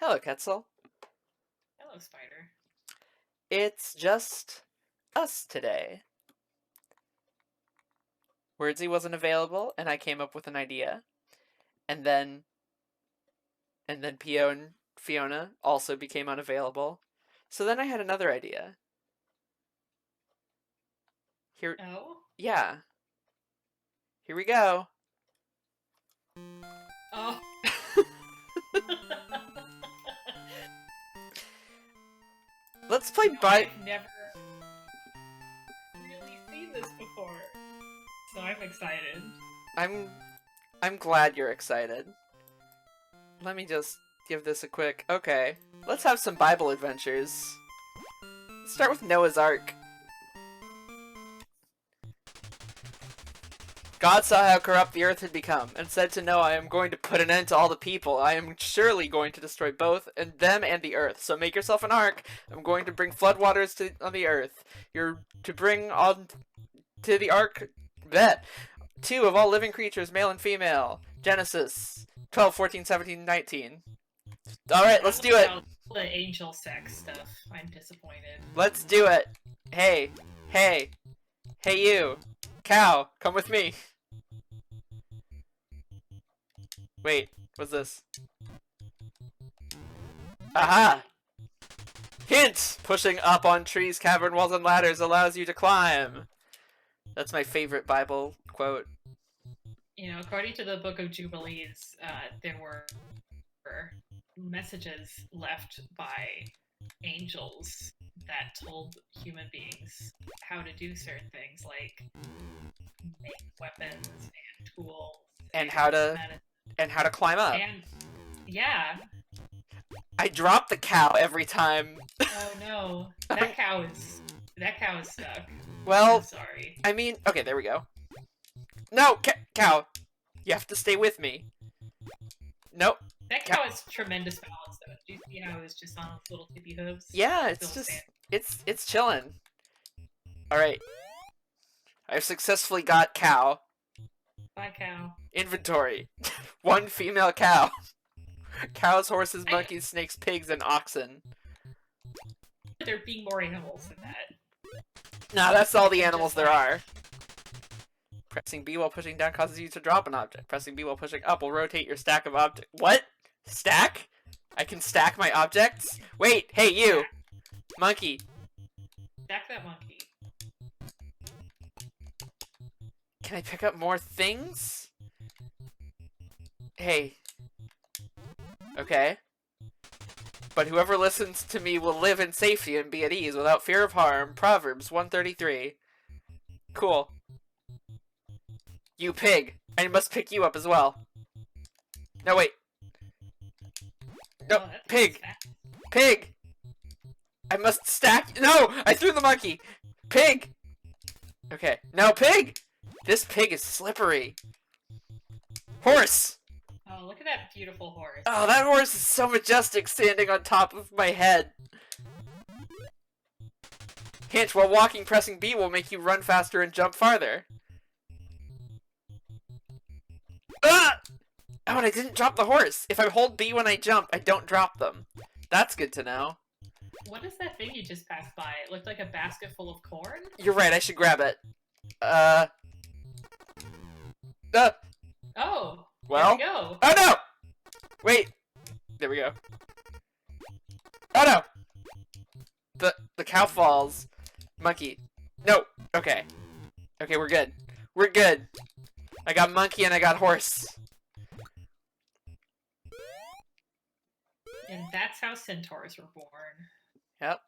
Hello, Ketzal. Hello, Spider. It's just us today. Wordsy wasn't available, and I came up with an idea. And then Pio and Fiona also became unavailable. So then I had another idea. Here, Oh? yeah. Here we go. Oh. Let's play I've never really seen this before. So I'm excited. I'm glad you're excited. Let me just give this a quick... Okay, let's have some Bible adventures. Let's start with Noah's Ark. God saw how corrupt the earth had become, and said to Noah, I am going to put an end to all the people. I am surely going to destroy both and them and the earth. So make yourself an ark. I'm going to bring floodwaters on the earth. You're to bring on to the ark that 2 of all living creatures, male and female. Genesis 12, 14, 17, 19. Alright, let's do it. The angel sex stuff. I'm disappointed. Let's do it. Hey, hey, hey you. Cow, come with me. Wait, what's this? Aha! Hint! Pushing up on trees, cavern walls, and ladders allows you to climb. That's my favorite Bible quote. You know, according to the Book of Jubilees, there were messages left by angels that told human beings how to do certain things, like make weapons and tools, and how to climb up. And yeah, I drop the cow every time. Oh no, that cow is stuck. Well, I'm sorry. I mean, okay, there we go. No, cow, you have to stay with me. Nope. That cow has tremendous balance, though. Do you see how it's just on its little tippy hooves? Yeah, it's just it's chilling. All right, I've successfully got cow. Bye, cow. Inventory. 1 female cow. Cows, horses, monkeys, snakes, pigs, and oxen. There being more animals than that. Nah, that's all the animals there are. Pressing B while pushing down causes you to drop an object. Pressing B while pushing up will rotate your stack of objects. What? Stack? I can stack my objects? Wait, hey you! Monkey. Stack that monkey. Can I pick up more things? Hey. Okay. But whoever listens to me will live in safety and be at ease without fear of harm. Proverbs 133. Cool. You pig. I must pick you up as well. No, wait. No, Oh, pig. Pig. I must stack. No, I threw the monkey. Pig. Okay. No, pig. This pig is slippery. Horse. Oh, look at that beautiful horse. Oh, that horse is so majestic standing on top of my head. Hint, while walking, pressing B will make you run faster and jump farther. Ah! Oh, and I didn't drop the horse. If I hold B when I jump, I don't drop them. That's good to know. What is that thing you just passed by? It looked like a basket full of corn? You're right, I should grab it. Oh! Well? There we go. Oh no! Wait. There we go. Oh no! The cow falls. Monkey. No. Okay. Okay, we're good. We're good. I got monkey and I got horse. And that's how centaurs were born. Yep.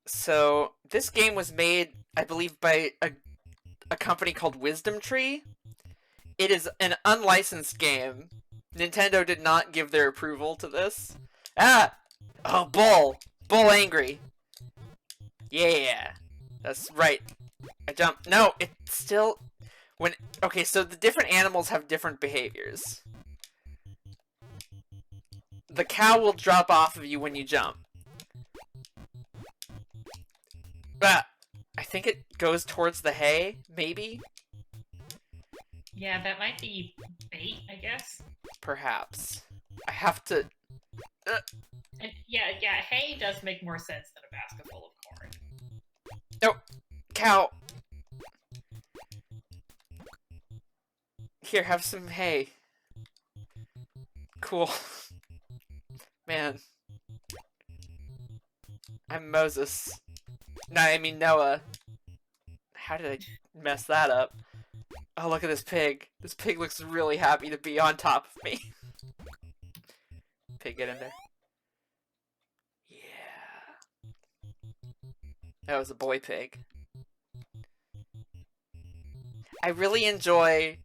So this game was made, I believe, by a company called Wisdom Tree. It is an unlicensed game. Nintendo did not give their approval to this. Ah! Oh, bull! Bull angry. Yeah. That's right. I jumped. No, it's still... Okay, so the different animals have different behaviors. The cow will drop off of you when you jump. Ah! I think it goes towards the hay, maybe? Yeah, that might be bait, I guess. Perhaps. I have to... And yeah, hay does make more sense than a basket full of corn. No! Cow! Here, have some hay. Cool. Man. I'm Moses. No, I mean Noah. How did I mess that up? Oh, look at this pig. This pig looks really happy to be on top of me. Pig, get in there. Yeah. That was a boy pig. I really enjoy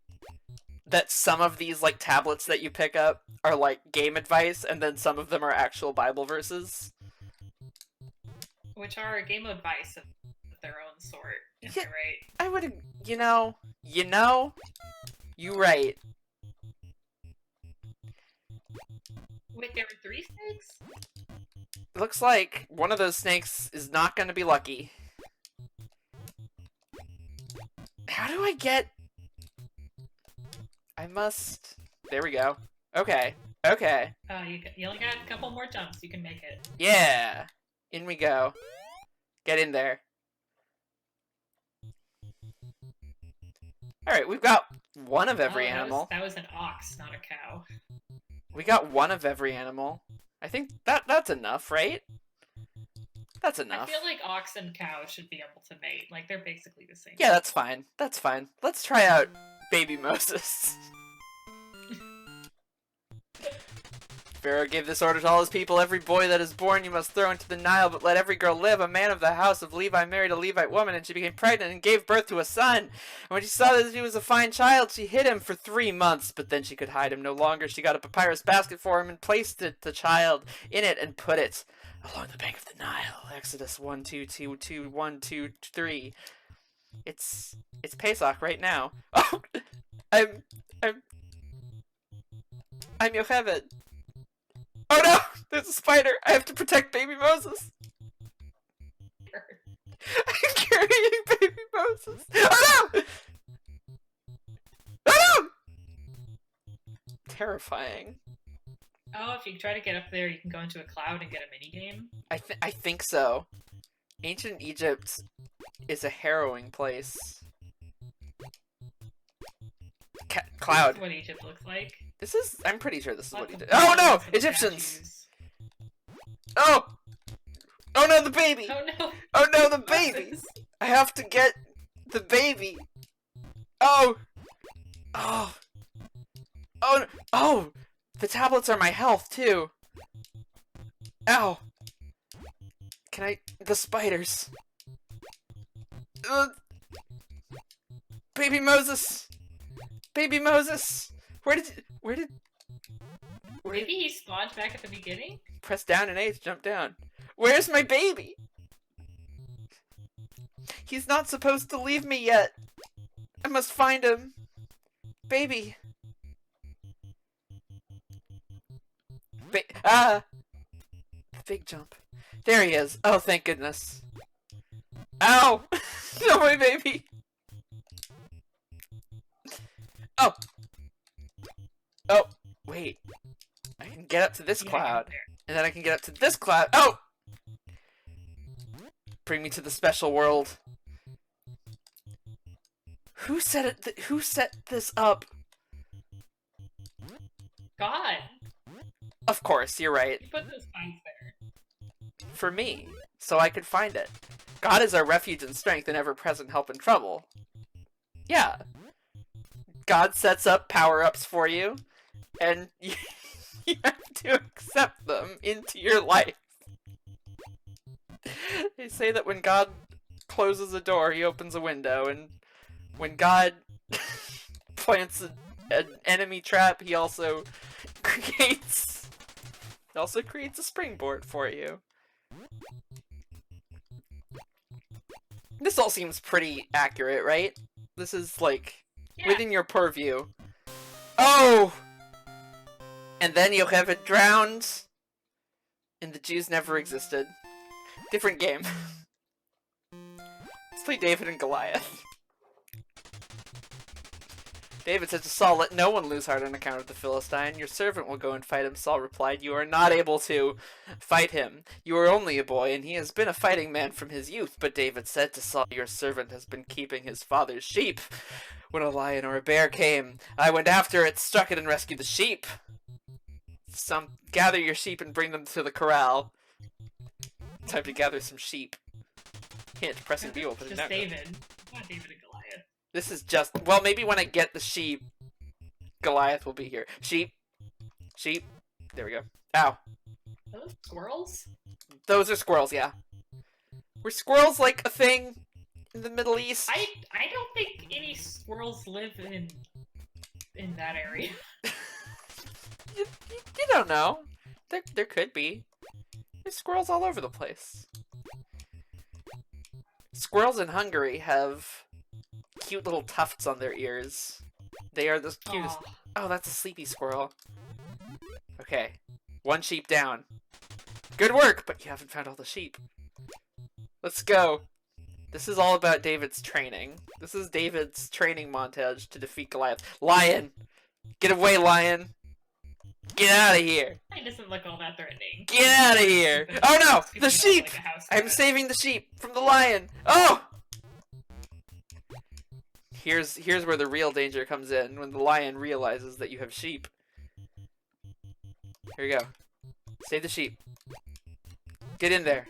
that some of these like tablets that you pick up are like game advice, and then some of them are actual Bible verses. Which are a game advice of their own sort, am Yeah, I right? I would, you right. Wait, there were 3 snakes? Looks like one of those snakes is not going to be lucky. How do I get... I must... There we go. Okay. Okay. You only got a couple more jumps, you can make it. Yeah. In we go. Get in there. Alright, we've got one of every animal. That was an ox, not a cow. We got one of every animal. I think that's enough, right? That's enough. I feel like ox and cow should be able to mate. Like, they're basically the same. Yeah, that's fine. That's fine. Let's try out baby Moses. Pharaoh gave this order to all his people: every boy that is born you must throw into the Nile, but let every girl live. A man of the house of Levi married a Levite woman, and she became pregnant and gave birth to a son. And when she saw that he was a fine child, she hid him for 3 months, but then she could hide him no longer. She got a papyrus basket for him and placed the child in it and put it along the bank of the Nile. Exodus 1:2, 3. It's Pesach right now. Oh, I'm Yocheved. Oh no! There's a spider! I have to protect baby Moses! I'm carrying baby Moses! Oh no! Oh no! Terrifying. Oh, if you try to get up there, you can go into a cloud and get a minigame? I think so. Ancient Egypt is a harrowing place. Cloud. This is what Egypt looks like. This is... I'm pretty sure this is what he did. Lots Oh of no! bones and Egyptians! statues. Oh! Oh no, the baby! Oh no! Oh no, the baby! I have to get the baby! Oh! Oh! Oh! Oh! The tablets are my health, too! Ow! Can I... The spiders! Baby Moses! Baby Moses! Maybe he spawned back at the beginning? Press down and A to jump down. Where's my baby? He's not supposed to leave me yet. I must find him. Baby. Big jump. There he is. Oh, thank goodness. Ow! No, my baby. Oh. Oh, wait. I can get up to this cloud. And then I can get up to this cloud. Oh! Bring me to the special world. Who set it? Who set this up? God! Of course, you're right. You put those spines there. For me, so I could find it. God is our refuge and strength and ever-present help in trouble. Yeah. God sets up power-ups for you, and you have to accept them into your life. They say that when God closes a door, he opens a window, and when God plants an enemy trap, he also creates a springboard for you. This all seems pretty accurate, right? This is like within your purview. Oh! And then Yocheved drowned, and the Jews never existed. Different game. Let's play David and Goliath. David said to Saul, "Let no one lose heart on account of the Philistine. Your servant will go and fight him." Saul replied, "You are not able to fight him. You are only a boy, and he has been a fighting man from his youth." But David said to Saul, "Your servant has been keeping his father's sheep. When a lion or a bear came, I went after it, struck it, and rescued the sheep. Gather your sheep and bring them to the corral." Time to gather some sheep. Hint, pressing B will put it Just down. David. Not David and Goliath. This is just, well, maybe when I get the sheep, Goliath will be here. Sheep. Sheep. There we go. Ow. Are those squirrels? Those are squirrels, yeah. Were squirrels like a thing in the Middle East? I don't think any squirrels live in that area. You don't know. There could be. There's squirrels all over the place. Squirrels in Hungary have cute little tufts on their ears. They are the cutest. Aw. Oh, that's a sleepy squirrel. Okay. One sheep down. Good work, but you haven't found all the sheep. Let's go. This is all about David's training. This is David's training montage to defeat Goliath. Lion! Get away, lion! Get out of here! It doesn't look all that threatening. Get out of here! Oh no! The It's sheep! like a house I'm cat. saving the sheep from the lion! Oh! Here's where the real danger comes in, when the lion realizes that you have sheep. Here we go. Save the sheep. Get in there.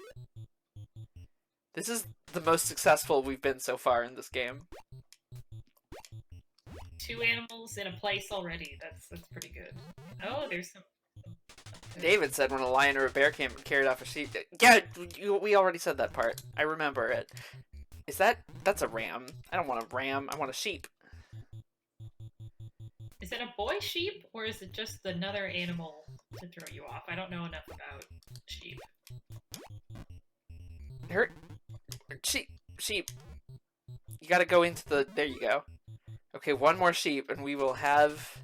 This is the most successful we've been so far in this game. 2 animals in a place already. That's pretty good. Oh, there's some. David said when a lion or a bear came and carried off a sheep. Yeah, we already said that part. I remember it. That's a ram. I don't want a ram. I want a sheep. Is it a boy sheep or is it just another animal to throw you off? I don't know enough about sheep. Sheep. You gotta go into the, there you go. Okay, one more sheep and we will have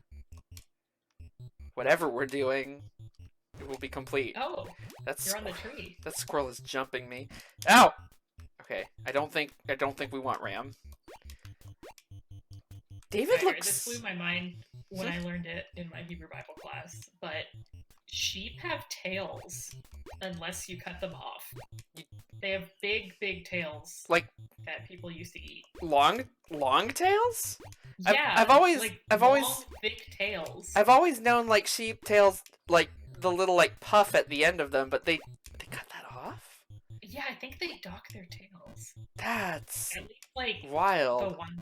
whatever we're doing. It will be complete. Oh, That's you're on the tree. That squirrel is jumping me. Ow! Okay, I don't think we want ram. David Sorry, looks. This blew my mind when I learned it in my Hebrew Bible class, but sheep have tails unless you cut them off. They have big tails Like that people used to eat. long tails? Yeah, I've always long, thick tails. I've always known like sheep tails, like the little like puff at the end of them, but they cut that off? Yeah, I think they dock their tails. That's At least like wild. the ones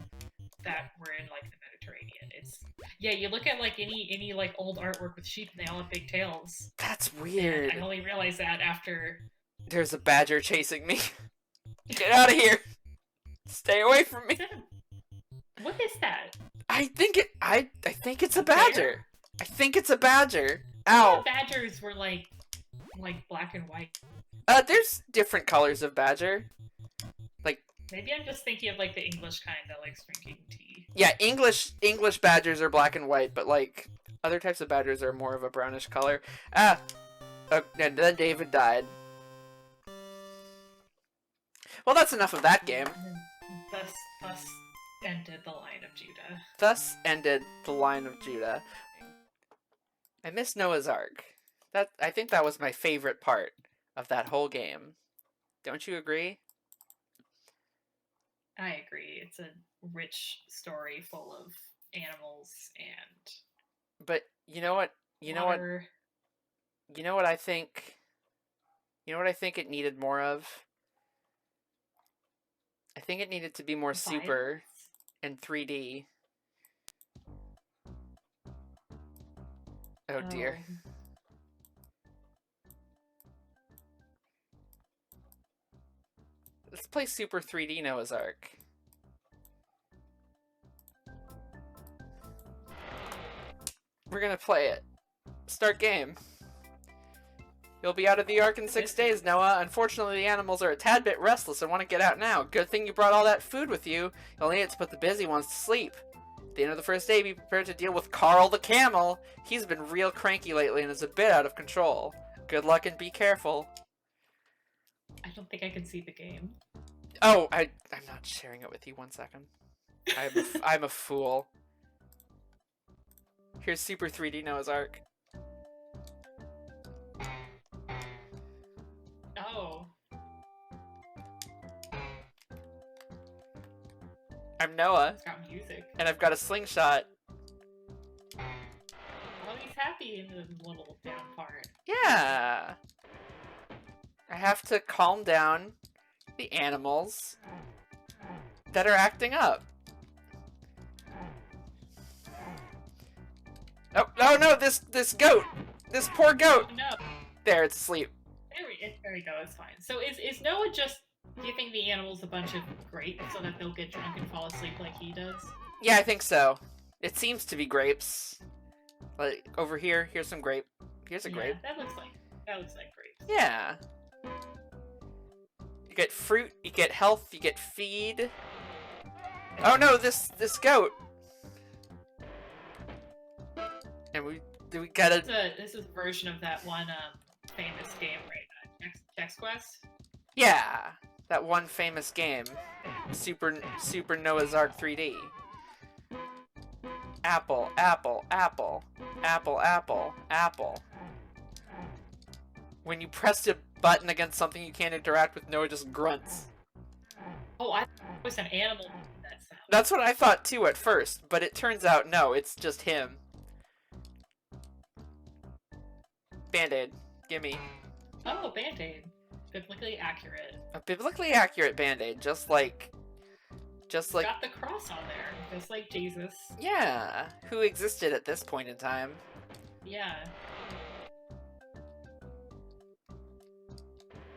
that were in like the Mediterranean. It's you look at like any like old artwork with sheep and they all have big tails. That's weird. And I only realized that after. There's a badger chasing me. Get out of here. Stay away from me. What is that? I think it's a Bear? badger. I think it's a badger. I Ow. thought badgers were like black and white. There's different colors of badger. Maybe I'm just thinking of like the English kind that likes drinking tea. Yeah, English badgers are black and white, but like other types of badgers are more of a brownish color. And then David died. Well, that's enough of that game. Thus ended the line of Judah. Thus ended the line of Judah. I miss Noah's Ark. I think that was my favorite part of that whole game. Don't you agree? I agree. It's a rich story full of animals and But you know what? water. You know what I think? You know what I think it needed more of? I think it needed to be more super and 3D. Oh dear. Let's play Super 3D Noah's Ark. We're gonna play it. Start game. You'll be out of the Ark in 6 days, Noah. Unfortunately, the animals are a tad bit restless and want to get out now. Good thing you brought all that food with you. You'll need it to put the busy ones to sleep. At the end of the first day, be prepared to deal with Carl the camel. He's been real cranky lately and is a bit out of control. Good luck and be careful. I don't think I can see the game. Oh, I'm not sharing it with you. 1 second. I'm a fool. Here's Super 3D Noah's Ark. Oh. I'm Noah, It's got music. and I've got a slingshot. Oh, he's happy in the little down part. Yeah. I have to calm down the animals that are acting up. Oh, oh no, this goat! This poor goat! No. There, it's asleep. There we go, it's fine. So is Noah just giving the animals a bunch of grapes so that they'll get drunk and fall asleep like he does? Yeah, I think so. It seems to be grapes. Like, over here, here's some grape. Here's a grape. That looks like grapes. Yeah. You get fruit, you get health, you get feed. Oh no, this goat. And we gotta... This is a version of that one famous game, right? Chex Quest? Yeah, that one famous game. Super Noah's Ark 3D. Apple, apple, apple. Apple, apple, apple. When you press a button against something you can't interact with, Noah just grunts. Oh, I thought it was an animal making that sound. That's what I thought too at first, but it turns out no, it's just him. Band-Aid, gimme. Oh, Band-Aid. Biblically accurate. A biblically accurate Band-Aid, just like... Got the cross on there, just like Jesus. Yeah, who existed at this point in time. Yeah.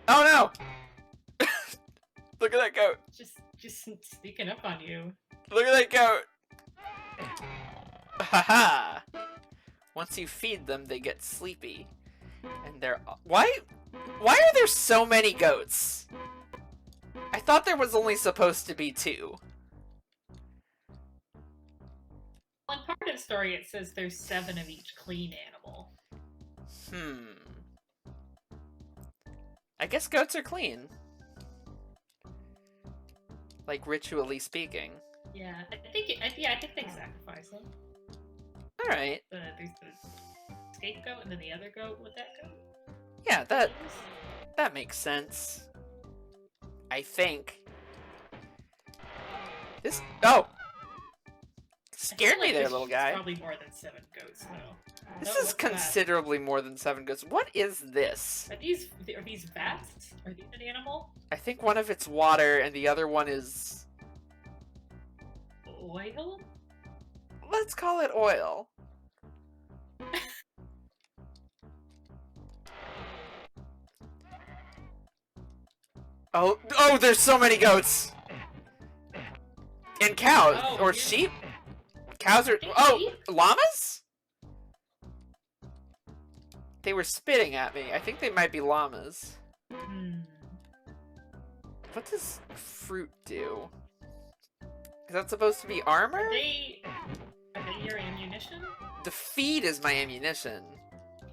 Oh no! Look at that goat! Just sneaking up on you. Look at that goat! Haha! Once you feed them, they get sleepy. And they're... Why are there so many goats? I thought there was only supposed to be 2. Well, in part of the story, it says there's 7 of each clean animal. I guess goats are clean. Like, ritually speaking. Yeah, I think they sacrifice them. Alright. There's the scapegoat and then the other goat with that goat. Yeah, that makes sense. I think. This... Oh! Scared me there, little guy. Probably more than 7 goats, though. This is considerably more than 7 goats. What is this? Are these vats? Are these an animal? I think one of it's water and the other one is... Oil? Let's call it oil. Oh, there's so many goats! And cows, or sheep? Cows are... Oh, llamas? They were spitting at me. I think they might be llamas. What does fruit do? Is that supposed to be armor? Are they your ammunition? The feed is my ammunition.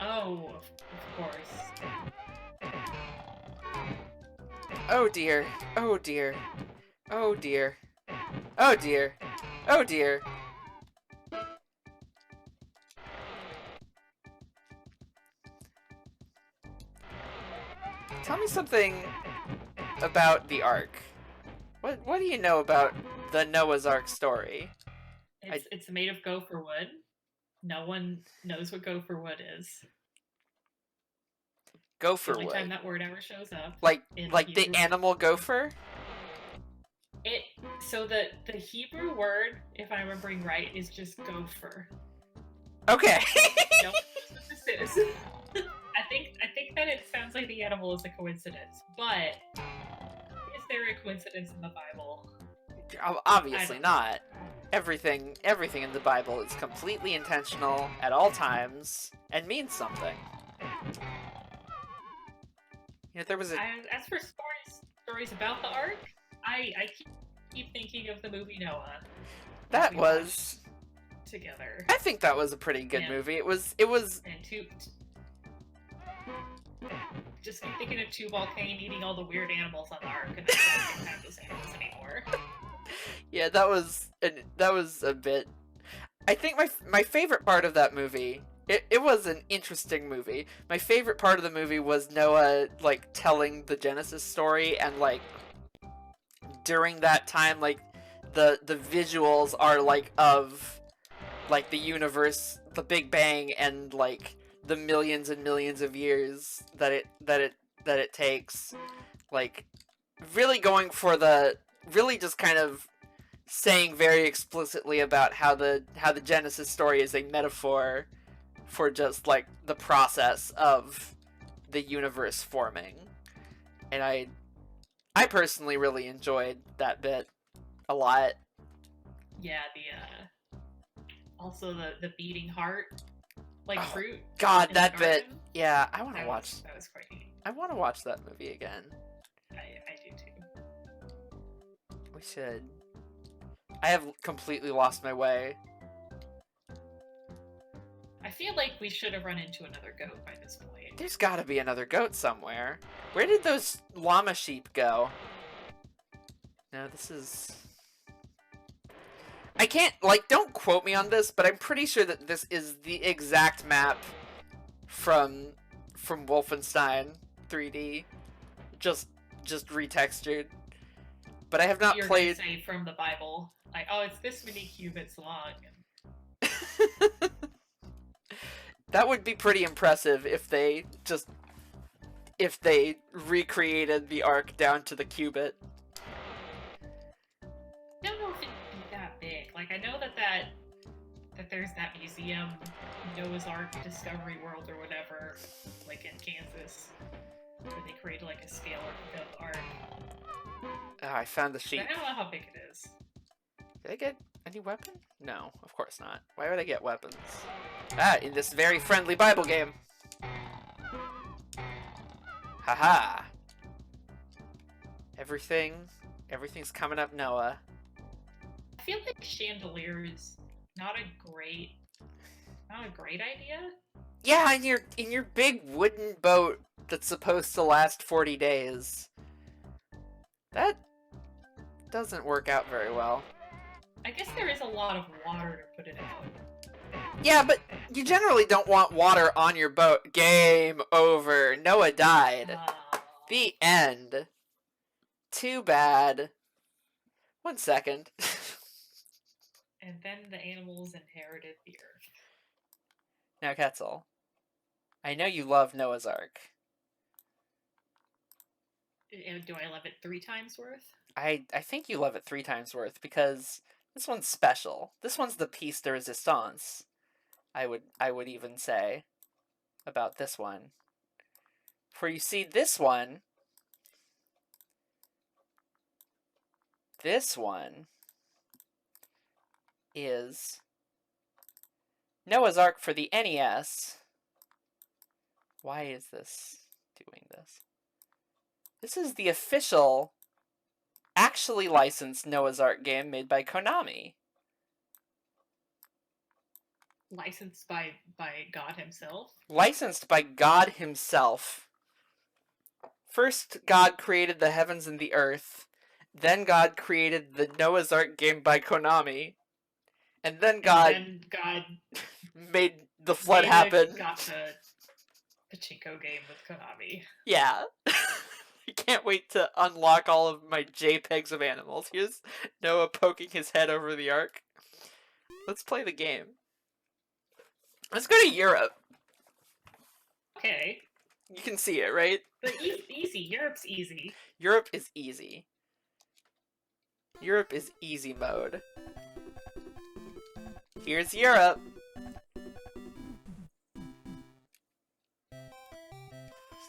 Oh, of course. Oh dear. Oh dear. Oh dear. Oh dear. Oh dear. Tell me something about the Ark. What do you know about the Noah's Ark story? It's made of gopher wood. No one knows what gopher wood is. Gopher the only wood. time that word ever shows up. Like the animal gopher? So the Hebrew word, if I'm remembering right, is just gopher. Okay. Nope, that's what this is. I think that it sounds like the animal is a coincidence, but is there a coincidence in the Bible? Obviously not. Everything in the Bible is completely intentional at all times and means something. You know, there was a... As for stories about the Ark, I keep thinking of the movie Noah. That was together. I think that was a pretty good movie. It was and just keep thinking of Tubal Cain eating all the weird animals on the Ark, and I don't have those animals anymore. Yeah, that was a bit. I think my favorite part of that movie, it was an interesting movie. My favorite part of the movie was Noah, like, telling the Genesis story, and, like, during that time, like, the visuals are, like, of, like, the universe, the Big Bang, and, like, the millions and millions of years that it takes. Like, really going for the, really just kind of saying very explicitly about how the Genesis story is a metaphor for just, like, the process of the universe forming. And I personally really enjoyed that bit a lot. Yeah, also the beating heart, like, fruit. God, in that the bit. garden. Yeah, I want to That watch. that was quite neat. I want to watch that movie again. I do too. We should. I have completely lost my way. I feel like we should have run into another goat by this point. There's got to be another goat somewhere. Where did those llama sheep go? No, this is... I can't, like, don't quote me on this, but I'm pretty sure that this is the exact map from Wolfenstein 3D. Just retextured. But I have not You're played... gonna say from the Bible, like, oh, it's this many cubits long. That would be pretty impressive if they recreated the arc down to the cubit. I don't know if it'd be that big. Like, I know that there's that museum, Noah's Ark Discovery World or whatever, like in Kansas, where they created like a scale of art. Oh, I found the sheep. I don't know how big it is. Did I get any weapon? No, of course not. Why would I get weapons? Ah, in this very friendly Bible game. Haha. Everything's coming up, Noah. I feel like chandelier is not a great idea. Yeah, in your big wooden boat that's supposed to last 40 days. That doesn't work out very well. I guess there is a lot of water to put it out. Yeah, but you generally don't want water on your boat. Game over. Noah died. The end. Too bad. 1 second. And then the animals inherited the earth. Now, Ketzal, I know you love Noah's Ark. Do I love it 3 times worth? I think you love it 3 times worth, because this one's special. This one's the piece de resistance, I would even say, about this one. For you see, this one is Noah's Ark for the NES. Why is this doing this? This is the official, actually licensed Noah's Ark game made by Konami. Licensed by God himself? Licensed by God himself. First, God created the heavens and the earth. Then God created the Noah's Ark game by Konami. And then God made the flood happen. Got the pachinko game with Konami. Yeah. I can't wait to unlock all of my JPEGs of animals. Here's Noah poking his head over the ark. Let's play the game. Let's go to Europe. Okay. You can see it, right? But easy. Europe's easy. Europe is easy. Europe is easy mode. Here's Europe.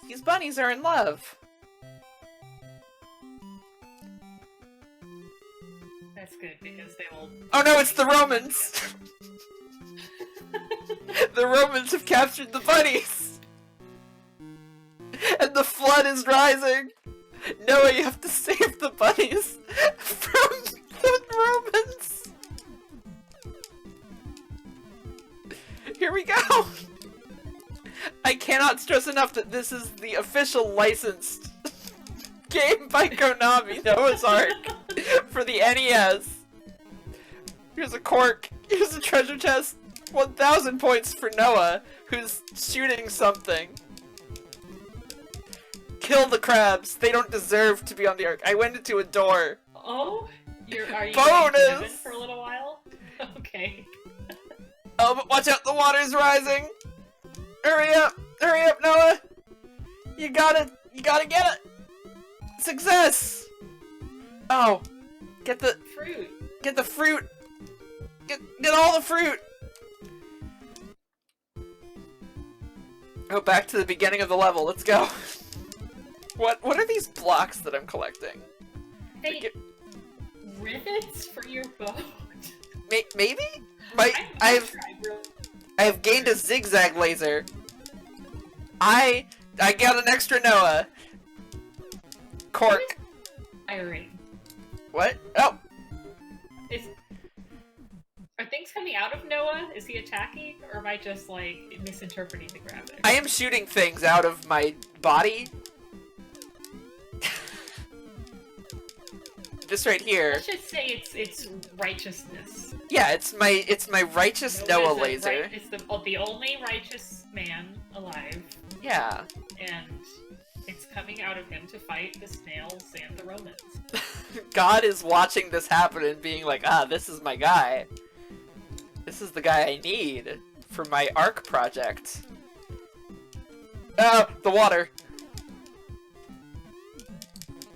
These bunnies are in love. That's good, because they will... Oh no, it's the Romans! The Romans have captured the bunnies! And the flood is rising! Noah, you have to save the bunnies from the Romans! Here we go! I cannot stress enough that this is the official licensed game by Konami, Noah's Ark, for the NES. Here's a cork. Here's a treasure chest. 1,000 points for Noah, who's shooting something. Kill the crabs. They don't deserve to be on the ark. I went into a door. Oh? Are you Bonus! going to heaven for a little while? Okay. Oh, but watch out, the water's rising! Hurry up, Noah! You gotta get it! Success! Oh, get the fruit. Get the fruit! Get all the fruit! Oh, back to the beginning of the level, let's go. What are these blocks that I'm collecting? Hey, rivets for your boat? Maybe? I've gained a zigzag laser. I got an extra Noah. Cork. Firing. What? Oh. Are things coming out of Noah? Is he attacking? Or am I just, like, misinterpreting the graphics? I am shooting things out of my body. This right here. Let's just say it's righteousness. Yeah, it's my righteous Noah laser. It's the only righteous man alive. Yeah. And it's coming out of him to fight the snails and the Romans. God is watching this happen and being like, ah, this is my guy. This is the guy I need for my Ark project. Oh, the water.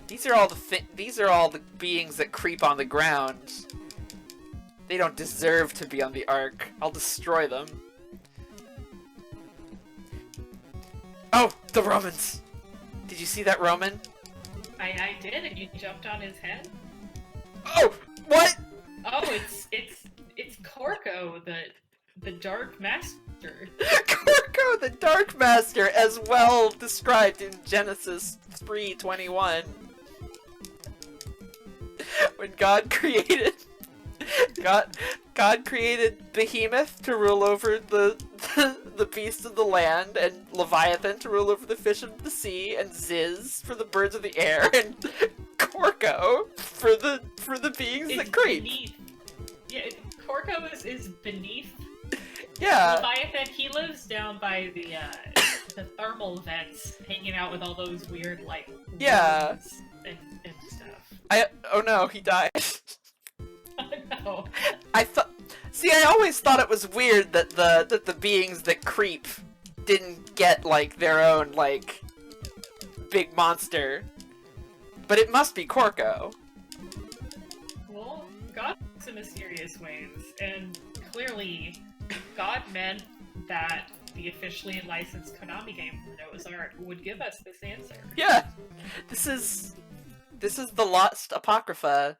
These are all the beings that creep on the ground. They don't deserve to be on the Ark. I'll destroy them. Oh, the Romans! Did you see that Roman? I did, and you jumped on his head. Oh, what? Oh, it's Corko, the Dark Master. Corko, the Dark Master, as well described in Genesis 3:21. When God created Behemoth to rule over the beasts of the land, and Leviathan to rule over the fish of the sea, and Ziz for the birds of the air, and Corko for the beings that creep. Beneath. Yeah, Corko is beneath. Yeah. Leviathan, he lives down by the thermal vents, hanging out with all those weird yeah and stuff. Oh no, he died. Oh no. I always thought it was weird that the beings that creep didn't get their own big monster. But it must be Corko. Well, God works in mysterious ways, and clearly God meant that the officially licensed Konami game Noah's Ark would give us this answer. Yeah. This is the Lost Apocrypha.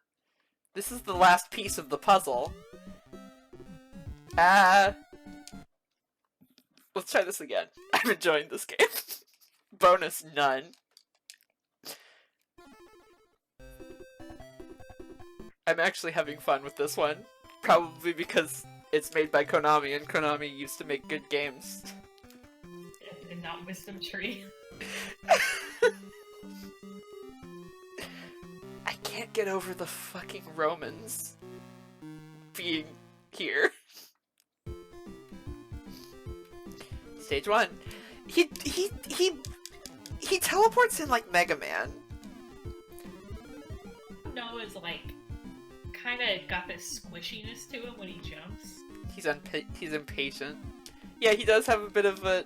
This is the last piece of the puzzle. Let's try this again. I'm enjoying this game. Bonus none. I'm actually having fun with this one. Probably because it's made by Konami, and Konami used to make good games. And not Wisdom Tree. I can't get over the fucking Romans being here. Stage 1. He teleports in like Mega Man. Noah's kind of got this squishiness to him when he jumps. He's impatient. Yeah, he does have a bit of a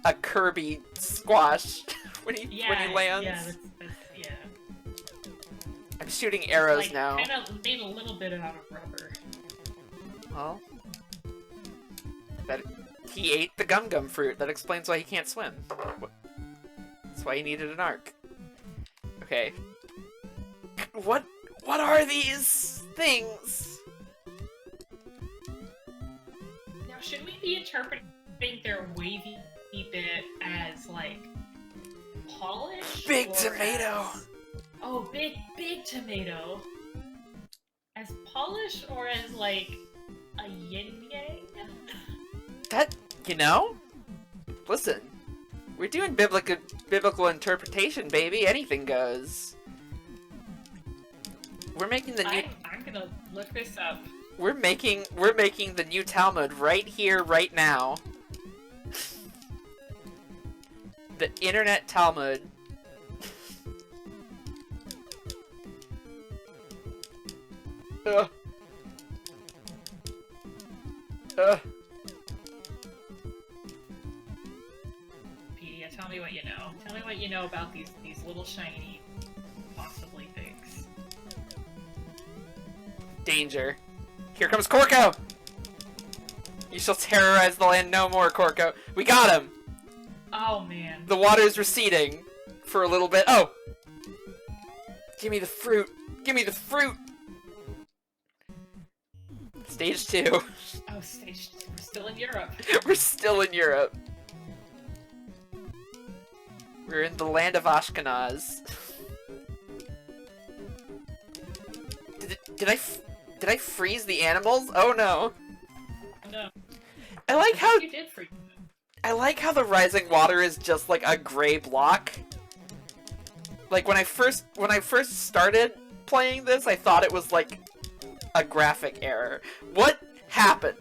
a Kirby squash when he lands. Yeah, that's yeah. I'm shooting arrows now. Kind of made a little bit out of rubber. Well, he ate the gum fruit. That explains why he can't swim. That's why he needed an arc. Okay. What are these things? Now, should we be interpreting their wavy bit as polish? Big tomato. Big tomato. As polish or as a yin yang? That, listen, we're doing biblical interpretation, baby. Anything goes. We're making the new. I'm gonna look this up. We're making the new Talmud right here, right now. The Internet Talmud. Ugh. Pedia, tell me what you know. Tell me what you know about these little shiny, possibly things. Danger. Here comes Corko! You shall terrorize the land no more, Corko. We got him! Oh, man. The water is receding for a little bit. Oh! Give me the fruit! Give me the fruit! Stage 2. Oh, stage 2. We're still in Europe. We're still in Europe. We're in the land of Ashkenaz. Did I freeze the animals? Oh no. No. I like how You did freeze them. I like how the rising water is just like a gray block. Like when I first started playing this, I thought it was like a graphic error. What happened?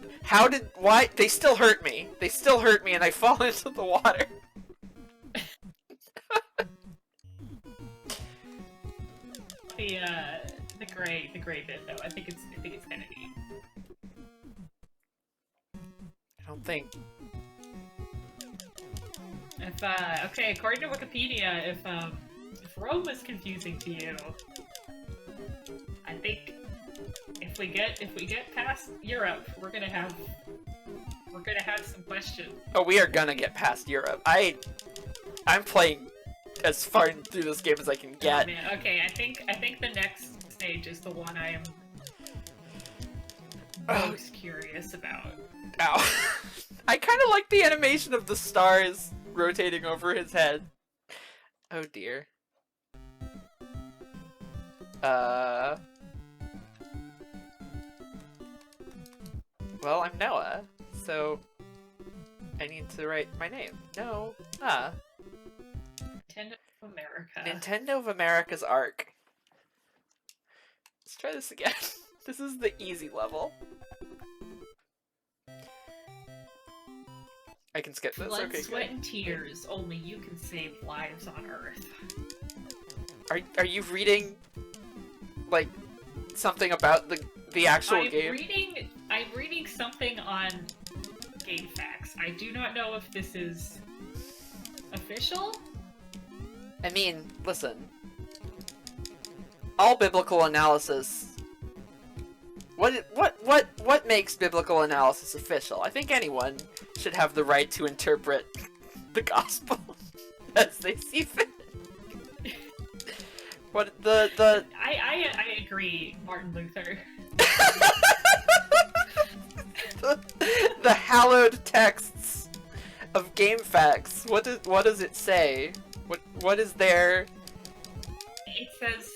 Why? They still hurt me. They still hurt me and I fall into the water. The gray bit though. I think it's kind of neat. I don't think. Okay, according to Wikipedia, if Rome was confusing to you, I think if we get past Europe, we're gonna have some questions. Oh, we are gonna get past Europe. I'm playing as far through this game as I can get. Oh, man. Okay, I think the next stage is the one I am most curious about. Ow. I kind of like the animation of the stars rotating over his head. Oh dear. Well, I'm Noah, so I need to write my name. No. Nintendo of America. Nintendo of America's Arc. Let's try this again. This is the easy level. I can skip this. Blood, Okay, sweat, good. and tears. Only you can save lives on Earth. Are you reading like something about the actual game? I'm reading something on GameFAQs. I do not know if this is official. I mean, listen. All biblical analysis. What makes biblical analysis official? I think anyone should have the right to interpret the gospel as they see fit. What I agree, Martin Luther. the hallowed texts of GameFAQs. What does it say? What is there? It says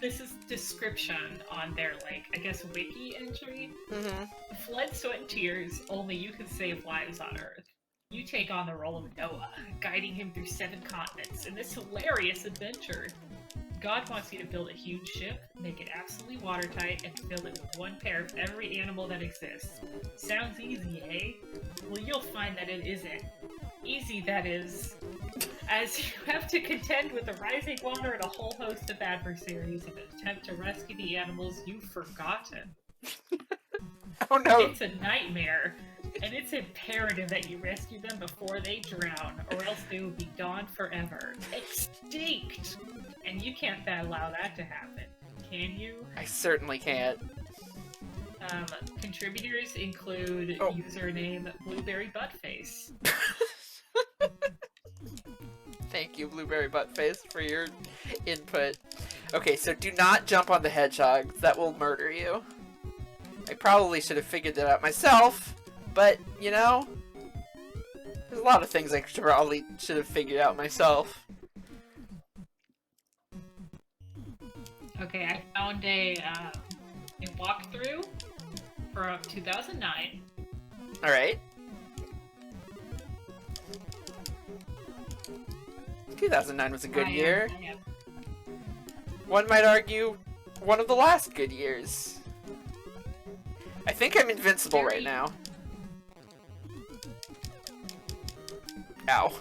this is description on their, like, I guess wiki entry. Mm-hmm. Blood, sweat, and tears. Only you can save lives on Earth. You take on the role of Noah, guiding him through 7 continents in this hilarious adventure. God wants you to build a huge ship, make it absolutely watertight, and fill it with one pair of every animal that exists. Sounds easy, eh? Well, you'll find that it isn't. Easy, that is. As you have to contend with the rising water and a whole host of adversaries in an attempt to rescue the animals you've forgotten. Oh no! It's a nightmare, and it's imperative that you rescue them before they drown, or else they will be gone forever. Extinct! And you can't allow that to happen, can you? I certainly can't. Contributors include username Blueberry Buttface. Thank you, Blueberry Buttface, for your input. Okay, so do not jump on the hedgehog. That will murder you. I probably should have figured that out myself, but, you know, there's a lot of things I probably should have figured out myself. Okay, I found a walkthrough for 2009. Alright. 2009 was a good year. One might argue one of the last good years. I think I'm invincible right now. Ow.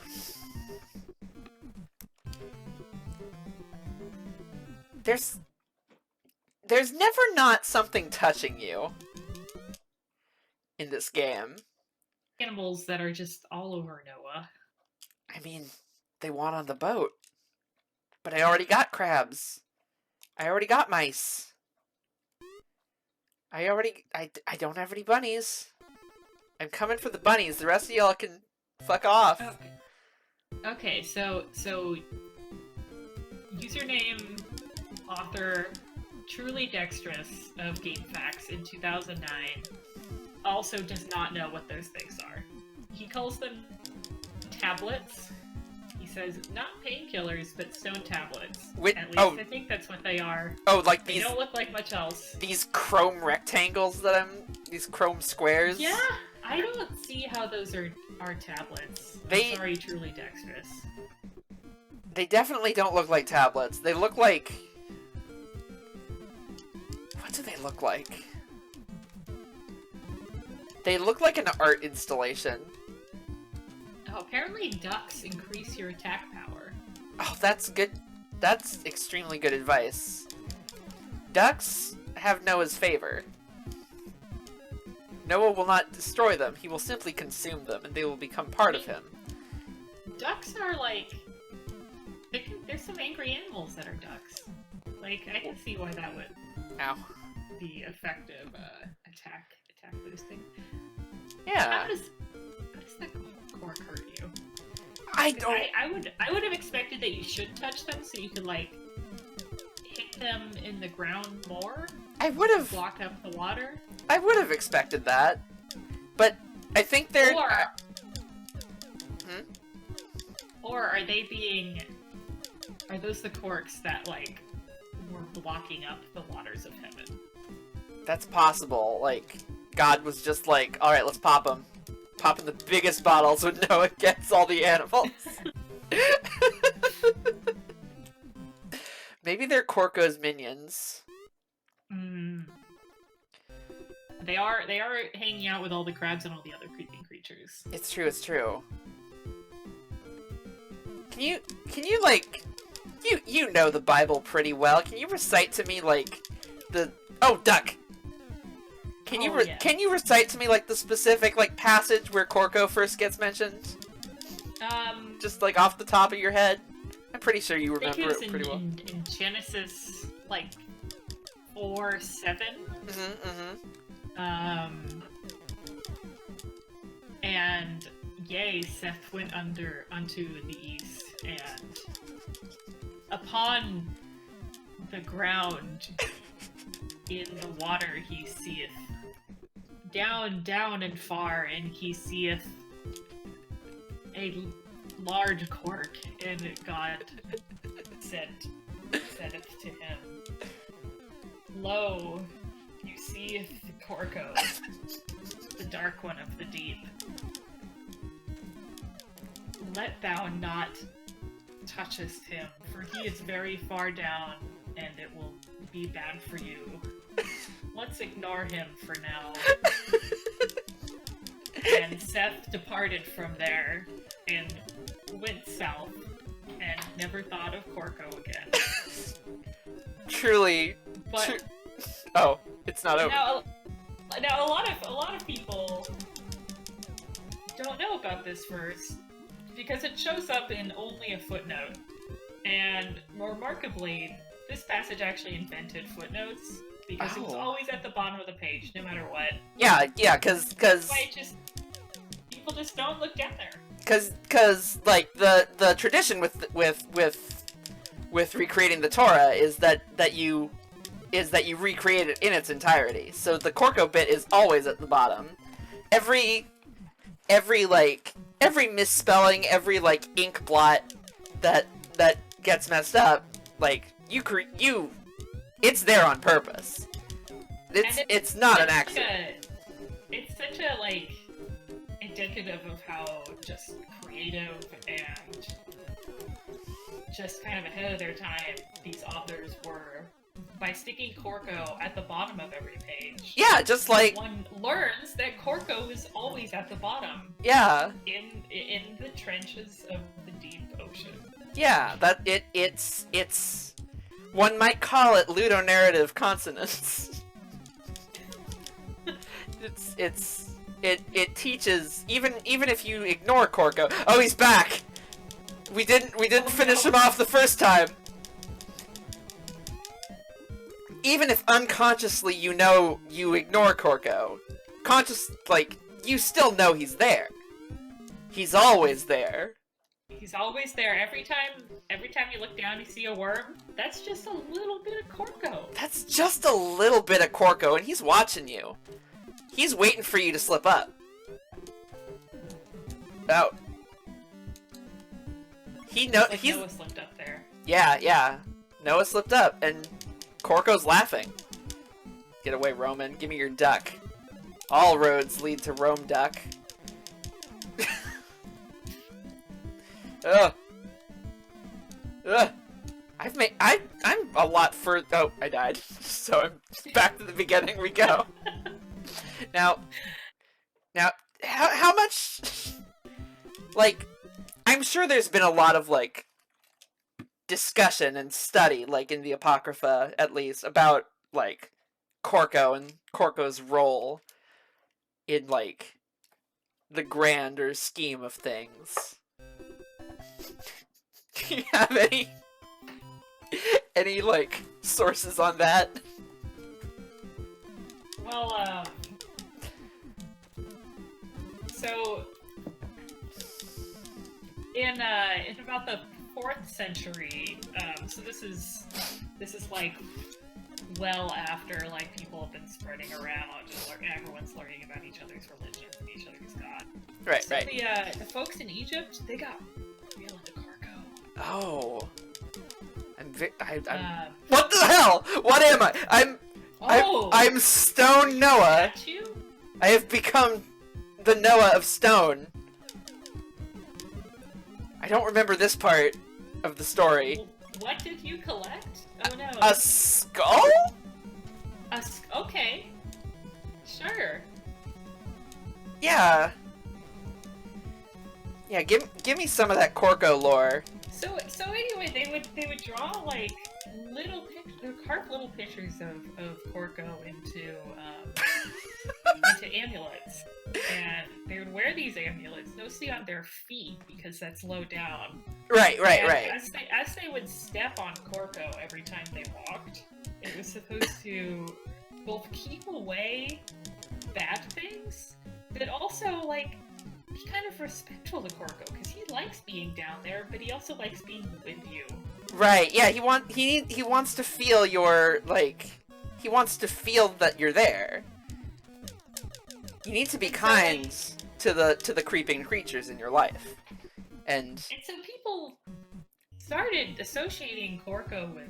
There's never not something touching you in this game. Animals that are just all over Noah. I mean, they want on the boat. But I already got crabs. I already got mice. I don't have any bunnies. I'm coming for the bunnies. The rest of y'all can fuck off. Okay, so username author Truly Dexterous of GameFAQs in 2009 also does not know what those things are. He calls them tablets. He says not painkillers, but stone tablets. At least I think that's what they are. Oh, like they don't look like much else. These chrome rectangles that these chrome squares? Yeah, I don't see how those are tablets. I'm sorry, Truly Dexterous. They definitely don't look like tablets. They look like... What do they look like? They look like an art installation. Oh, apparently ducks increase your attack power. Oh, that's good. That's extremely good advice. Ducks have Noah's favor. Noah will not destroy them. He will simply consume them, and they will become part of him. Ducks are like... There's some angry animals that are ducks. Like, I can see why that would be effective attack boosting. Yeah. How does that cork hurt you? I don't... I would have expected that you should touch them so you could, like, hit them in the ground more. I would have... Block up the water. I would have expected that. But I think they're... Or are they being... Are those the corks that, like, were blocking up the waters of heaven? That's possible. Like, God was just like, alright, let's pop them. Pop in the biggest bottle so Noah gets all the animals. Maybe they're Corko's minions. They are hanging out with all the crabs and all the other creeping creatures. It's true, it's true. Can you like... You know the Bible pretty well. Can you recite to me, like, the... Oh, duck! Can you recite to me, like, the specific, like, passage where Corko first gets mentioned? Just, like, off the top of your head? I'm pretty sure you remember it pretty well. In Genesis, like, 4:7. And Seth went unto the east, and upon the ground in the water he seeth, down and far, and he seeth a large cork, and God saideth to him, Lo, you seeth Corko, the dark one of the deep. Let thou not touchest him, for he is very far down, and it will be bad for you. Let's ignore him for now. And Seth departed from there, and went south, and never thought of Corko again. Truly. But oh, it's not over. Now a lot of people don't know about this verse because it shows up in only a footnote. And more remarkably, this passage actually invented footnotes because it was always at the bottom of the page, no matter what. Yeah, because people just don't look down there. Because like the tradition with recreating the Torah is that you recreate it in its entirety. So the Corko bit is always at the bottom. Every misspelling, every like ink blot that gets messed up, like it's there on purpose. It's not an accident. It's such a like indicative of how just creative and just kind of ahead of their time these authors were by sticking Corko at the bottom of every page, Yeah, just like one learns that Corko is always at the bottom. yeah, In the trenches of the deep ocean. yeah. That it's one might call it ludonarrative consonance. It teaches even if you ignore Corko. Oh, he's back. We didn't finish him off the first time. Even if unconsciously you know you ignore Corko, you still know he's there. He's always there. He's always there. Every time you look down, you see a worm. That's just a little bit of Corko. That's just a little bit of Corko, and he's watching you. He's waiting for you to slip up. Oh. He's Noah slipped up there. Yeah. Noah slipped up, and Corko's laughing. Get away, Roman. Give me your duck. All roads lead to Rome, duck. Ugh. I'm a lot further. Oh, I died. So I'm back to the beginning we go. Now, how much? Like, I'm sure there's been a lot of like discussion and study, like in the Apocrypha at least, about like Corko and Corko's role in like the grander scheme of things. Do you have any like sources on that? Well, so in about the 4th century, so this is like well after like people have been spreading around and everyone's learning about each other's religions and each other's god. Right, so right. The folks in Egypt, they got real into Corko. Oh, I'm what the hell? What am I? I'm Stone Noah. Is that you? I have become the Noah of Stone. I don't remember this part of the story. What did you collect? Oh no. A skull? Okay. Sure. Yeah. Yeah, give me some of that Corko lore. So anyway, they would draw like carve little pictures of Corko into amulets, and they would wear these amulets mostly on their feet because that's low down. Right. As they would step on Corko every time they walked, it was supposed to both keep away bad things, but also like be kind of respectful to Corko because he likes being down there, but he also likes being with you. Right. Yeah. He wants to feel your he wants to feel that you're there. You need to be kind to the creeping creatures in your life, and so people started associating Corko with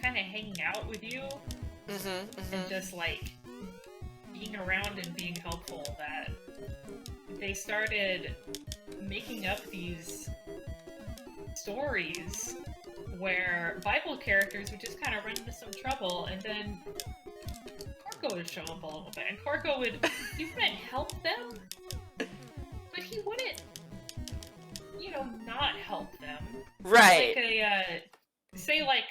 kind of hanging out with you, and just like being around and being helpful. That they started making up these stories where Bible characters would just kind of run into some trouble, and then Corko would show up a little bit, and Corko would, he wouldn't help them, but he wouldn't, not help them. Right. Like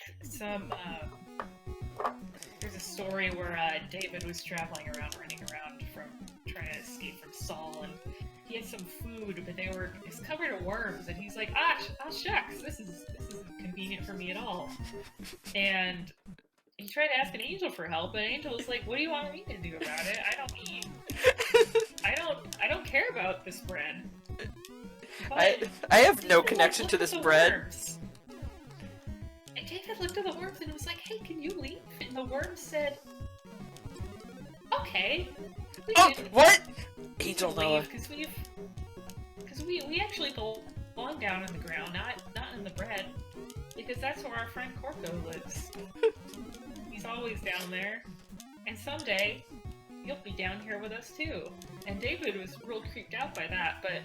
there's a story where David was running around from trying to escape from Saul, and he had some food, but it's covered in worms, and he's like, shucks, this isn't convenient for me at all. And he tried to ask an angel for help, and an angel was like, what do you want me to do about it? I don't eat. I don't care about this bread. I have no connection to this bread. Worms. And David looked at the worms and was like, hey, can you leave? And the worms said, okay. What? Angel Noah. Because we actually belong down in the ground, not in the bread. Because that's where our friend Corko lives. He's always down there. And someday, you'll be down here with us too. And David was real creeped out by that, but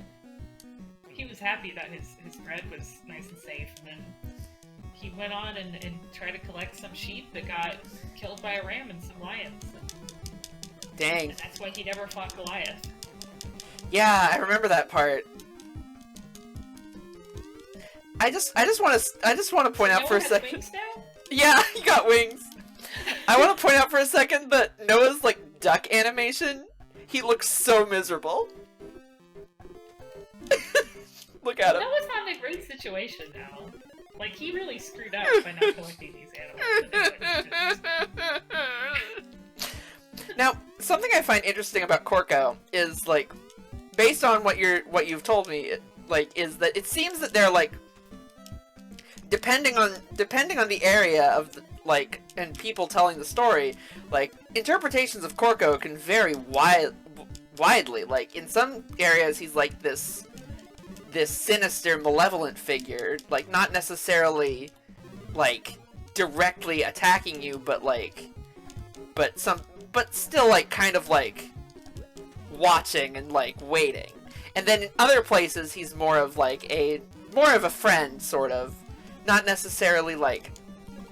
he was happy that his bread was nice and safe. And then he went on and tried to collect some sheep that got killed by a ram and some lions. Dang. And that's why he never fought Goliath. Yeah, I remember that part. I just want to point out for a second. Wings now? Yeah, he got wings. I want to point out for a second that Noah's like duck animation. He looks so miserable. Look at him. Noah's not in a great situation now. Like, he really screwed up by not collecting these animals. Now, something I find interesting about Corko is like, based on what you've told me, like, is that it seems that they're like, depending on the area of the, like, and people telling the story, like, interpretations of Corko can vary widely. Like, in some areas he's like this sinister, malevolent figure, like, not necessarily like directly attacking you, but still like kind of like watching and like waiting. And then in other places he's more of a friend, sort of, not necessarily like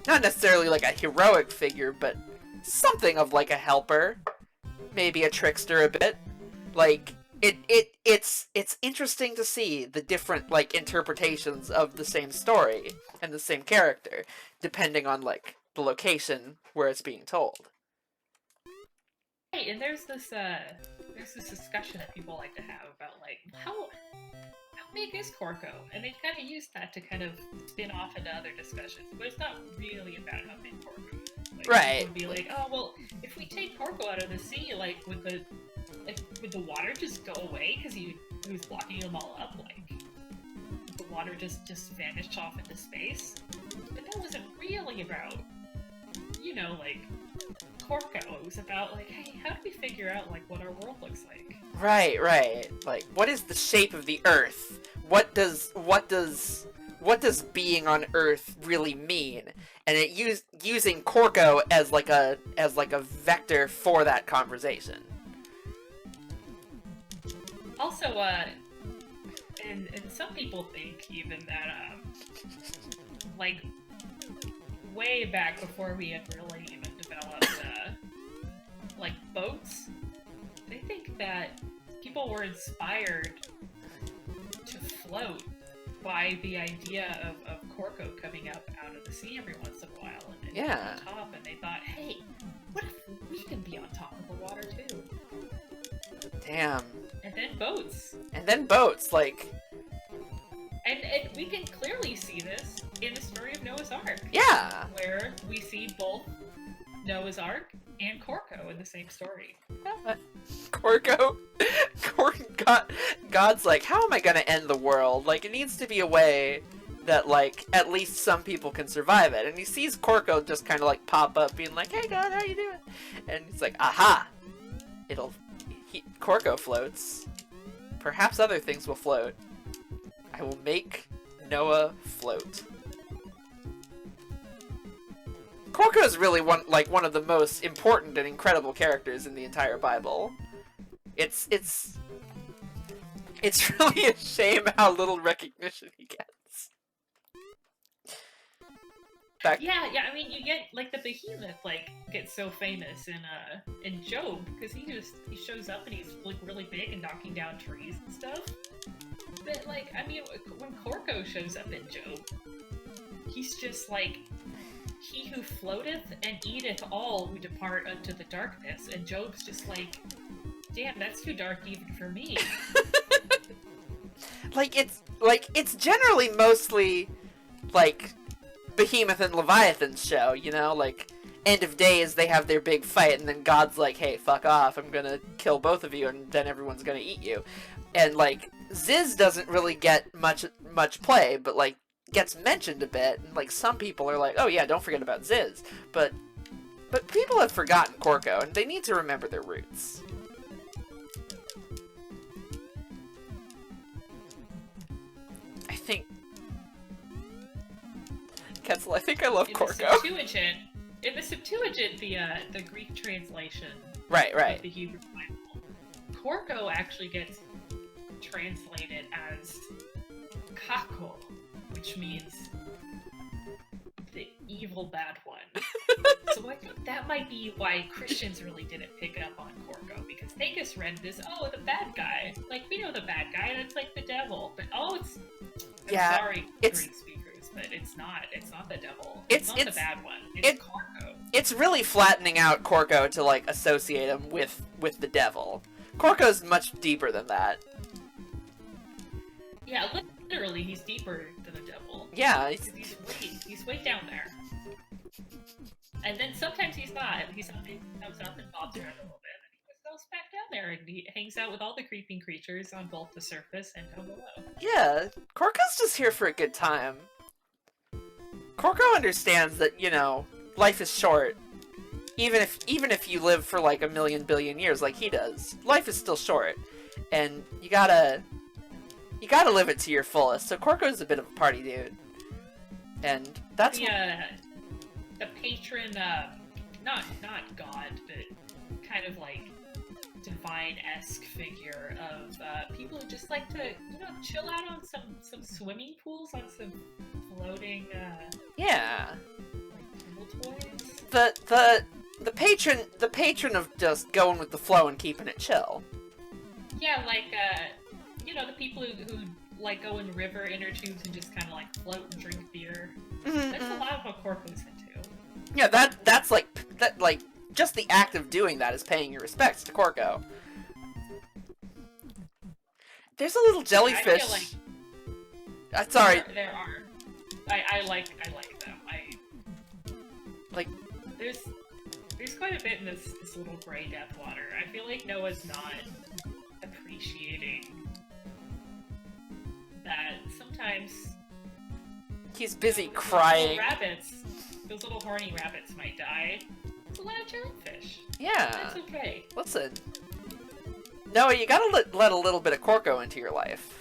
a heroic figure, but something of like a helper, maybe a trickster a bit. Like, it's interesting to see the different like interpretations of the same story and the same character, depending on like the location where it's being told. Hey, and there's this discussion that people like to have about like how big is Corko, and they kind of use that to kind of spin off into other discussions, but it's not really about how big Corko is. Like, right. Would be like, oh well, if we take Corko out of the sea, like would the water just go away because he was blocking them all up? Like, would the water just vanished off into space? But that wasn't really about, like Corko. It was about like, hey, how do we figure out like what our world looks like? Right. Like, what is the shape of the Earth? What does being on Earth really mean? And it using Corko as like a vector for that conversation. Also, and some people think even that like way back before we had really even developed like boats, they think that people were inspired to float by the idea of Corko coming up out of the sea every once in a while and yeah. on top, and they thought, hey, what if we can be on top of the water too? Damn. And then boats, like... And we can clearly see this in the story of Noah's Ark. Yeah! Where we see both Noah's Ark and Corko in the same story. Corko? God's like, how am I gonna end the world? Like, it needs to be a way that, like, at least some people can survive it. And he sees Corko just kind of, like, pop up, being like, hey, God, how you doing? And he's like, aha! Corko floats. Perhaps other things will float. I will make Noah float. Corko is really one of the most important and incredible characters in the entire Bible. It's really a shame how little recognition he gets. Yeah, I mean, you get, like, the behemoth, like, gets so famous in Job, because he shows up and he's, like, really big and knocking down trees and stuff. But, like, I mean, when Corko shows up in Job, he's just, like, he who floateth and eateth all who depart unto the darkness, and Job's just like, damn, that's too dark even for me. it's generally mostly, like, Behemoth and Leviathan's show, like, end of days, they have their big fight, and then God's like, hey, fuck off, I'm gonna kill both of you, and then everyone's gonna eat you. And, like, Ziz doesn't really get much play, but, like, gets mentioned a bit, and, like, some people are like, oh yeah, don't forget about Ziz. But people have forgotten Corko, and they need to remember their roots. I think... Ketzal, I think I love Corko. In the Septuagint, the Greek translation right. of the Hebrew Bible, Corko actually gets translated as kako, which means evil bad one. So I think that might be why Christians really didn't pick up on Corko, because they just read this, oh, the bad guy. Like, we know the bad guy, that's like the devil. But I'm sorry, Greek speakers, but it's not the devil. It's not the bad one. It's Corko. It's really flattening out Corko to, like, associate him with the devil. Corko's much deeper than that. Yeah, literally, he's deeper than the devil. Yeah, he's way down there. And then sometimes he's not. He comes up and bobs around a little bit, and he just goes back down there, and he hangs out with all the creeping creatures on both the surface and down below. Yeah, Corko's just here for a good time. Corko understands that, you know, life is short. Even if you live for like 1,000,000 billion years like he does, life is still short. And you gotta live it to your fullest. So Corko's a bit of a party dude. And that's the patron, not God, but kind of like divine-esque figure of people who just like to, you know, chill out on some swimming pools, on some floating yeah, like pool toys. The patron of just going with the flow and keeping it chill. Yeah, like you know, the people who like go in river inner tubes and just kind of like float and drink beer. That's a lot of what Corko's into. Yeah, that's like just the act of doing that is paying your respects to Corko. There's a little jellyfish. I feel like sorry. There are. I like them. Like there's quite a bit in this little gray depth water. I feel like Noah's not appreciating that sometimes he's busy crying. Those little horny rabbits might die. It's a lot of jellyfish. Yeah. That's okay. Listen. Noah, you gotta let a little bit of Corko into your life.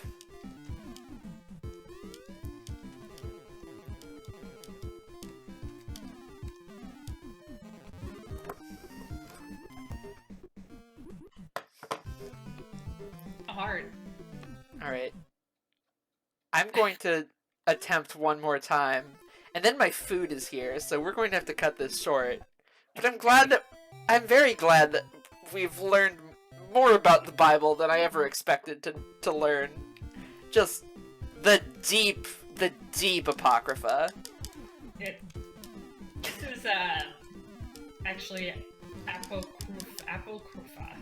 Hard. Alright. I'm going to attempt one more time. And then my food is here, so we're going to have to cut this short. But I'm very glad that we've learned more about the Bible than I ever expected to learn. Just the deep Apocrypha. This is, actually Apocrypha.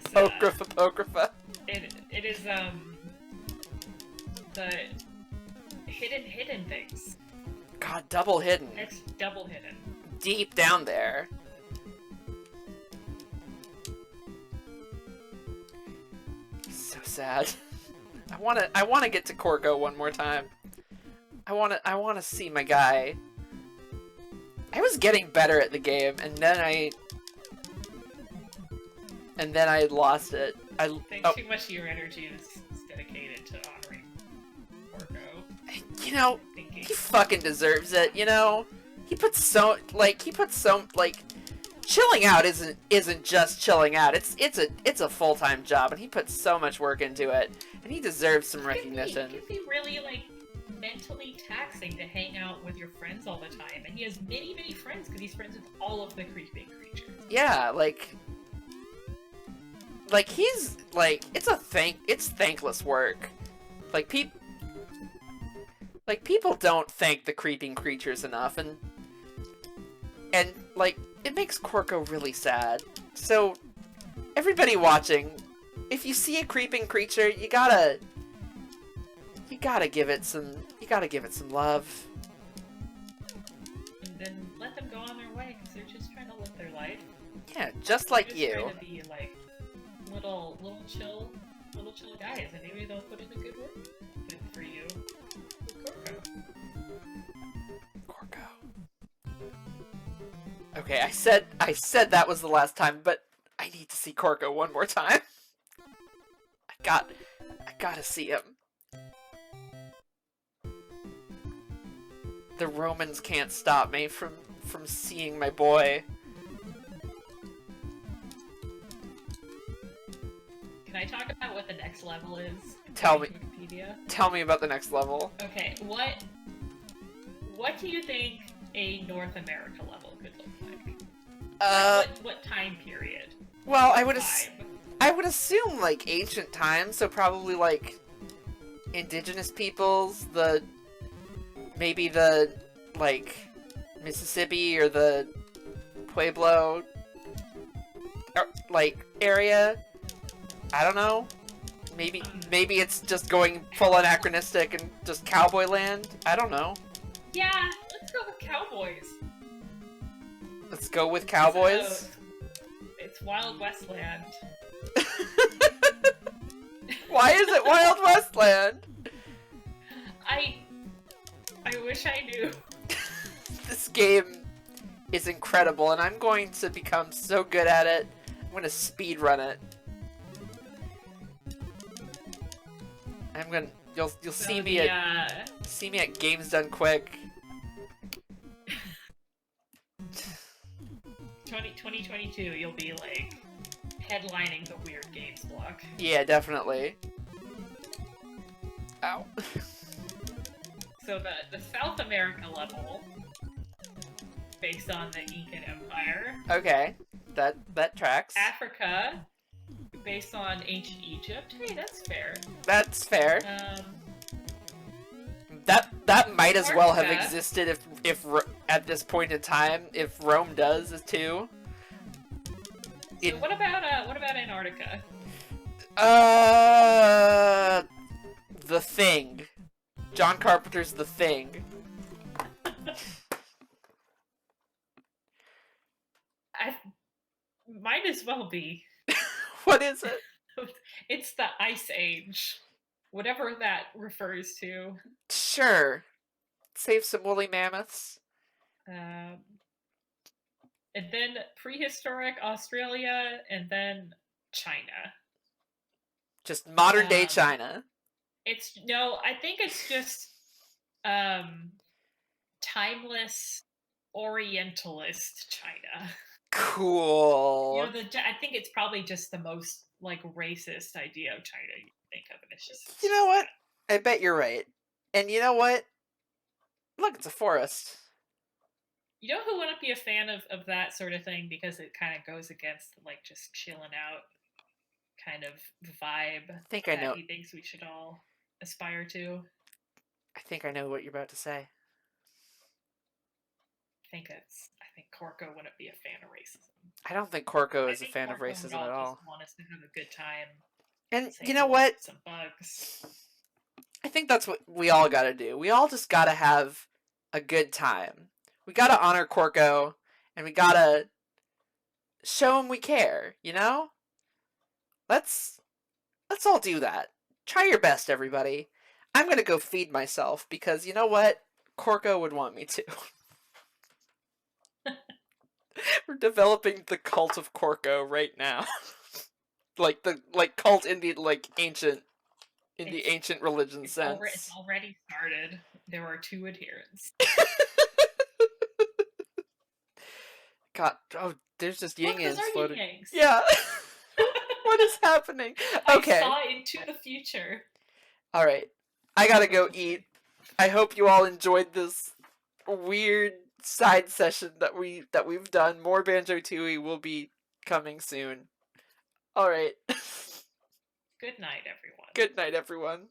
Apocrypha. It is, the hidden things. God, double hidden. It's double hidden. Deep down there. So sad. I wanna get to Corko one more time. I wanna see my guy. I was getting better at the game, and then I lost it. I think too much of your energy is dedicated to honoring Corko. You know, he fucking deserves it, you know? He puts so chilling out isn't just chilling out. It's a full-time job, and he puts so much work into it, and he deserves some recognition. It can be really, like, mentally taxing to hang out with your friends all the time, and he has many friends because he's friends with all of the creeping creatures. Yeah, like he's like it's thankless work. Like people don't thank the creeping creatures enough, and like it makes Corko really sad. So everybody watching, if you see a creeping creature, you gotta give it some love. And then let them go on their way because they're just trying to live their life. Yeah, just like they're you. Trying to be like little chill guys, and maybe they'll put in a good word for you. Corko. Okay, I said that was the last time, but I need to see Corko one more time. I gotta see him. The Romans can't stop me from seeing my boy. Can I talk about what the next level is? Tell me. Wikipedia? Tell me about the next level. Okay, what what do you think a North America level could look like? What time period? Well, Vibe? I would assume like ancient times, so probably like indigenous peoples, maybe the like Mississippi or the Pueblo like area. I don't know. Maybe it's just going full anachronistic and just cowboy land. I don't know. Yeah, let's go with cowboys. Let's go with cowboys. So, it's Wild West land. Why is it Wild West land? I wish I knew. This game is incredible, and I'm going to become so good at it. I'm going to speed run it. You'll see me at Games Done Quick. 2022, you'll be like headlining the Weird Games block. Yeah, definitely. Ow. So the South America level, based on the Incan Empire. Okay, that tracks. Africa, based on ancient Egypt. Hey, that's fair. That's fair. That might as well have Antarctica. existed if at this point in time, if Rome does too. So what about Antarctica? The Thing. John Carpenter's The Thing. Might as well be. What is it? It's the Ice Age. Whatever that refers to. Sure. Save some woolly mammoths. And then prehistoric Australia, and then China. Just modern day China. I think it's just timeless Orientalist China. Cool. I think it's probably just the most like racist idea of China you think of, and it's just. You know what? I bet you're right. And you know what? Look, it's a forest. You know who wouldn't be a fan of that sort of thing because it kind of goes against like just chilling out kind of vibe I think I know. he thinks we should all aspire to. I think I know what you're about to say. I think Corko wouldn't be a fan of racism. I don't think Corko is a think fan of Corko racism would at all. Just want us to have a good time. And you know what? Some bugs. I think that's what we all gotta do. We all just gotta have a good time. We gotta honor Corko, and we gotta show him we care, you know? Let's all do that. Try your best, everybody. I'm gonna go feed myself, because you know what? Corko would want me to. We're developing the cult of Corko right now. like cult in the ancient religion sense. It's already started. There are 2 adherents. God, there's just yin yangs floating. Yin-yangs. Yeah. What is happening? Okay. I saw into the future. All right. I gotta go eat. I hope you all enjoyed this weird side session that we've done. More Banjo-Tooie will be coming soon. All right. Good night, everyone. Good night, everyone.